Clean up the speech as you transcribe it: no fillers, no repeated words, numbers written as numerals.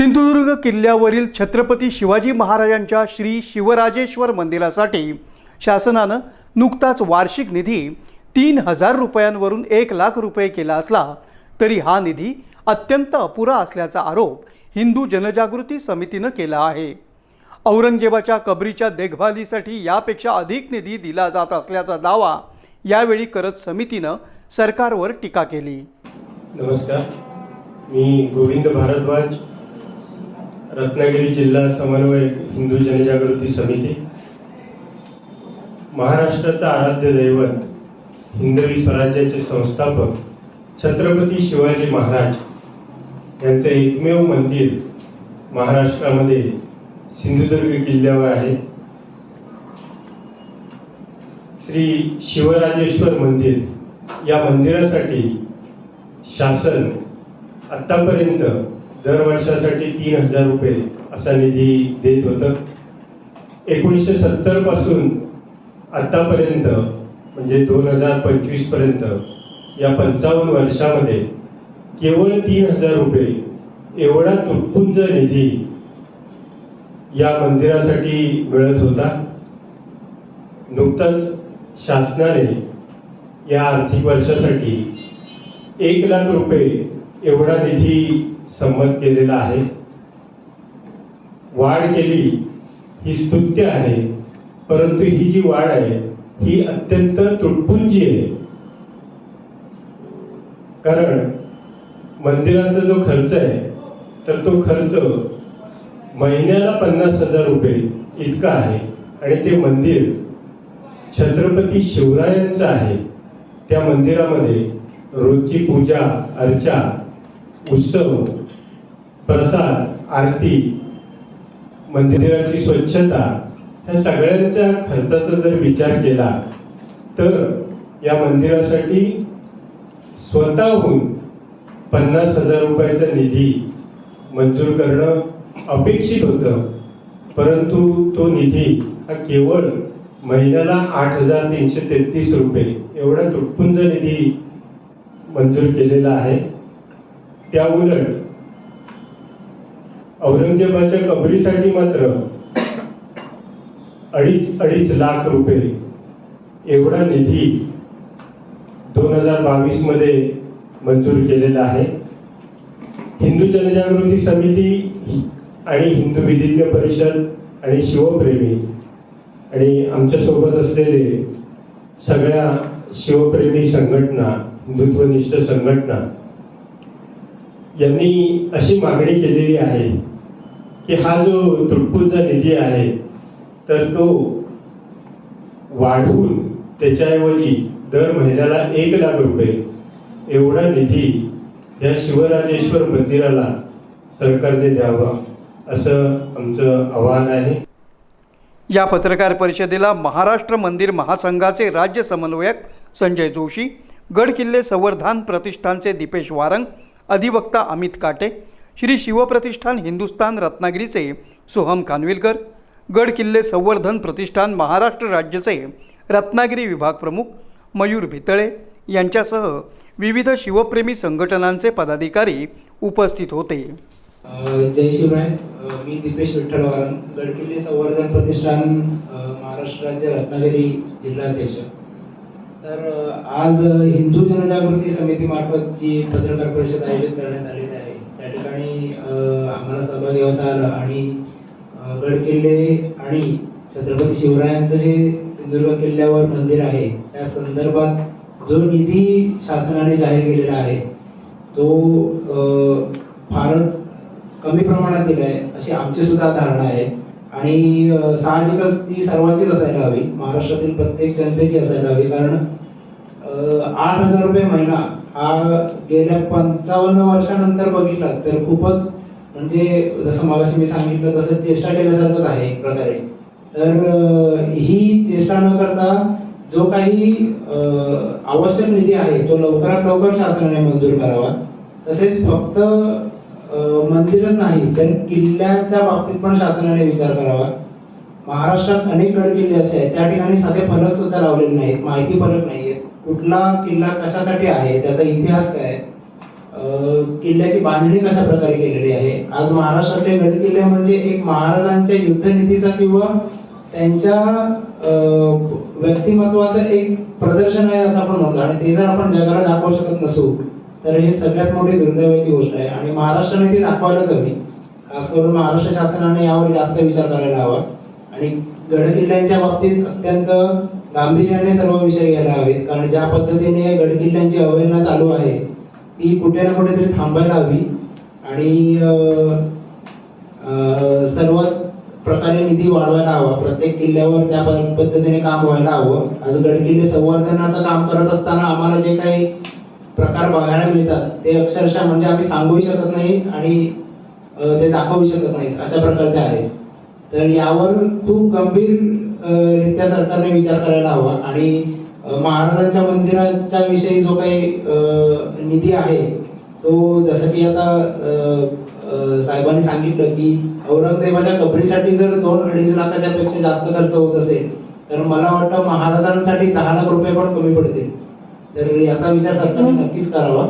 सिंधुदुर्ग किल्ल्यावरील छत्रपती शिवाजी महाराजांच्या श्री शिवराजेश्वर मंदिरासाठी शासनानं नुकताच वार्षिक निधी 3000 रुपयांवरून 1,00,000 रुपये केला असला तरी हा निधी अत्यंत अपुरा असल्याचा आरोप हिंदू जनजागृती समितीनं केला आहे। औरंगजेबाच्या कबरीच्या देखभालीसाठी यापेक्षा अधिक निधी दिला जात असल्याचा दावा यावेळी करत समितीनं सरकारवर टीका केली। नमस्कार, मी गोविंद भारद्वाज, रत्नागिरी जिल्हा समन्वयक, हिंदू जनजागृती समिती। महाराष्ट्राचा आराध्य दैवत, हिंदवी स्वराज्याचे संस्थापक छत्रपती शिवाजी महाराज यांचे एकमेव मंदिर महाराष्ट्रामध्ये सिंधुदुर्ग किल्ल्यावर आहे। श्री शिवराजेश्वर मंदिर या मंदिरासाठी शासन आतापर्यंत दरवर्षासाठी 3000 रुपये असा निधी देत होतं। 1970 पासून आतापर्यंत म्हणजे 2025 पर्यंत या 55 वर्षामध्ये केवळ 3000 रुपये एवढा तुटपुंज निधी या मंदिरासाठी मिळत होता। नुकताच शासनाने या आर्थिक वर्षासाठी 1,00,000 रुपये एवढा निधी संमत केलेला आहे। वाढ केली ही स्तुत्य आहे, परंतु ही जी वाढ आहे ही अत्यंत तुटपुंजी आहे। कारण मंदिराचा जो खर्च आहे तर तो खर्च महिन्याला 50,000 रुपये इतका आहे आणि ते मंदिर छत्रपती शिवरायांचं आहे। त्या मंदिरामध्ये रोजची पूजा अर्चा, उत्सव, प्रसाद, आरती, मंदिराची स्वच्छता ह्या सगळ्यांच्या खर्चाचा जर विचार केला तर या मंदिरासाठी स्वतःहून 50,000 रुपयाचा निधी मंजूर करणं अपेक्षित होतं, परंतु तो निधी हा केवळ महिन्याला 8,333 रुपये एवढा तुटपुंज निधी मंजूर केलेला आहे। त्या उलट औरंगजेबाच्या कबरीसाठी मात्र 2.5 लाख रुपये एवढा निधी 2022 मध्ये मंजूर केलेला आहे। हिंदू जनजागृती समिती आणि हिंदू विधिज्ञ परिषद आणि शिवप्रेमी आणि आमच्या सोबत असलेले सगळ्या शिवप्रेमी संघटना, हिंदुत्वनिष्ठ संघटना यांनी अशी मागणी केलेली आहे की हा जो तुटपुंजा निधी आहे तर तो वाढवून त्याच्याऐवजी दर महिन्याला 1,00,000 रुपये एवढा निधी या शिवराजेश्वर मंदिराला सरकारने द्यावा असं आमचं आवाहन आहे। या पत्रकार परिषदेला महाराष्ट्र मंदिर महासंघाचे राज्य समन्वयक संजय जोशी, गडकिल्ले संवर्धन प्रतिष्ठानचे दीपेश वारंग, अधिवक्ता अमित काटे, श्री शिवप्रतिष्ठान हिंदुस्थान रत्नागिरीचे सोहम कानविलकर, गडकिल्ले संवर्धन प्रतिष्ठान महाराष्ट्र राज्याचे रत्नागिरी विभाग प्रमुख मयूर भितळे यांच्यासह विविध शिवप्रेमी संघटनांचे पदाधिकारी उपस्थित होते। जय शिवराय। मी दीपेश विठ्ठल वारंग, गडकिल्ले संवर्धन प्रतिष्ठान महाराष्ट्र राज्य रत्नागिरी जिल्हाध्यक्ष। तर आज हिंदू जनजागृती समितीमार्फत जी पत्रकार परिषद आयोजित करण्यात आलेली आहे त्या ठिकाणी आम्हाला सहभागी होता आलं आणि गडकिल्ले आणि छत्रपती शिवरायांचं जे सिंधुदुर्ग किल्ल्यावर मंदिर आहे त्या संदर्भात जो निधी शासनाने जाहीर केलेला आहे तो फारच कमी प्रमाणात दिलाय अशी आमची सुद्धा धारणा आहे आणि साहजिकच ती सर्वांचीच असायला हवी, महाराष्ट्रातील प्रत्येक जनतेची असायला हवी। कारण 8,000 रुपये महिना हा गेल्या 55 वर्षानंतर बघितला तर खूपच म्हणजे जसं मगाशी मी सांगितलं तसं चेष्टा केल्यासारखंच आहे एक प्रकारे। तर ही चेष्टा न करता जो काही आवश्यक निधी आहे तो लवकरात लवकर शासनाने मंजूर करावा। तसेच फक्त मंदिरच नाही तर किल्ल्याच्या बाबतीत पण शासनाने विचार करावा। महाराष्ट्रात अनेक गडकिल्ले असे आहेत त्या ठिकाणी साधे फलक सुद्धा लावलेले नाहीत, माहिती फलक नाहीयेत, कुठला किल्ला कशासाठी आहे, त्याचा इतिहास काय, किल्ल्याची बांधणी कशा प्रकारे केलेली आहे. आज महाराष्ट्रातले गड किल्ले म्हणजे एक महाराजांच्या युद्धनीतीचा किंवा त्यांच्या व्यक्तिमत्वाचं एक प्रदर्शन आहे असं आपण म्हणतो. आणि ते जर आपण जगाला दाखवू शकत नसू तर हे सगळ्यात मोठी दुर्दैवाची गोष्ट आहे. आणि महाराष्ट्राने ती दाखवायलाच हवी. खास करून महाराष्ट्र शासनाने यावर जास्त विचार करायला हवा आणि गड किल्ल्यांच्या बाबतीत अत्यंत गांभीर्याने सर्व विषय घ्यायला हवेत. कारण ज्या पद्धतीने गड किल्ल्यांची अवहेलना चालू आहे ती कुठे ना कुठेतरी थांबायला हवी आणि सर्व प्रकारे निधी वाढवायला हवा. प्रत्येक किल्ल्यावर त्या पद्धतीने काम व्हायला हवं. आज गड किल्ले संवर्धनाचं काम करत असताना आम्हाला जे काही प्रकार बघायला मिळतात ते अक्षरशः म्हणजे आम्ही सांगूही शकत नाही आणि ते दाखवू शकत नाहीत अशा प्रकारचे आहेत. तर यावर खूप गंभीर रित्या सरकारने विचार करायला हवा आणि महाराजांच्या मंदिराच्या विषयी जो काही निधी आहे तो जसं की आता साहेबांनी सांगितलं की औरंगजेबाच्या कबरीसाठी जर 2-2.5 लाखाच्या पेक्षा जास्त खर्च होत असेल तर मला वाटतं महाराजांसाठी 10 लाख रुपये पण कमी पडतील. तर याचा विचार सरकारने नक्कीच करावा.